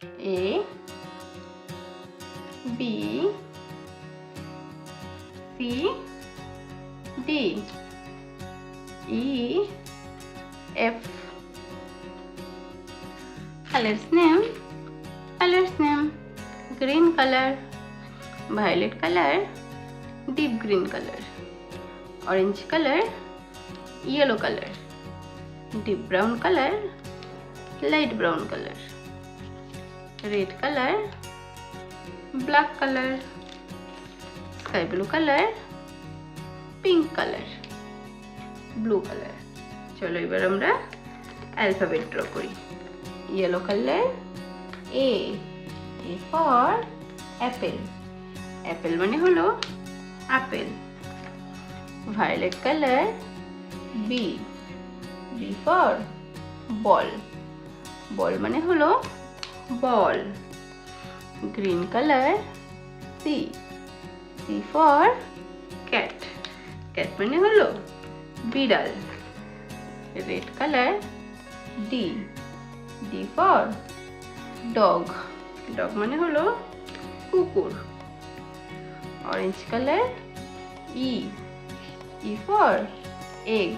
A B C D E F. Colors name. Green color, violet color, deep green color, orange color, yellow color, deep brown color, light brown color, red color, black color, sky blue color, pink color, blue color. চলো এবার আমরা alphabet draw করি। yellow color, A for apple. apple মানে হলো apple. violet color, B for ball. ball মানে হলো বল। green color, C for cat. cat মানে হলো বিড়াল। red color, D for dog. dog মানে হলো কুকুর। orange color, E for egg.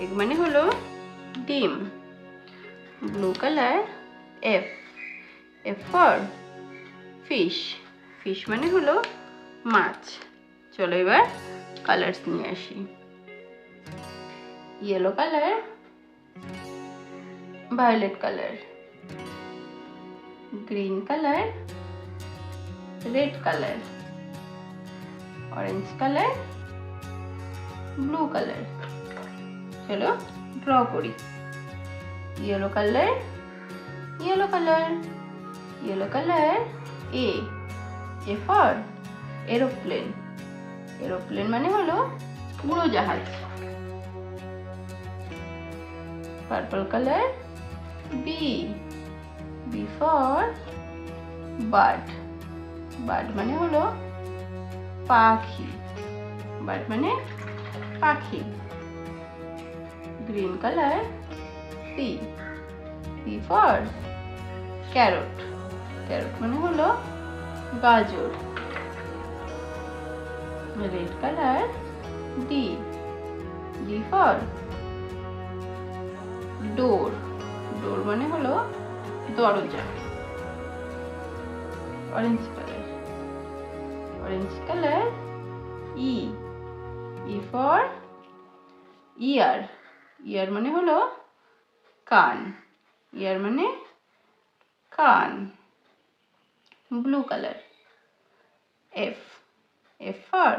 egg মানে হলো ডিম। blue color, F for fish. fish মানে হলো মাছ। চলো এবার কালার্স নিয়ে আসি। yellow color, violet color, green color, red color, orange color, blue color. চলো ড্র করি। yellow color, A for aeroplane. aeroplane মানে হলো উড়োজাহাজ। purple color, B for bird. bird মানে হলো পাখি। bird মানে পাখি। green color, C for carrot. carrot মানে হলো গাজর। red color, D for door. door মানে হলো দরজা। orange color, E for ear. ear মানে হলো কান। ear মানে কান। blue color, F for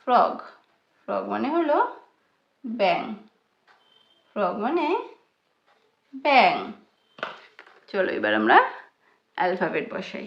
frog. frog মানে হলো ব্যাঙ। frog মানে ব্যাঙ। চলো এবার আমরা অ্যালফাবেট বসাই।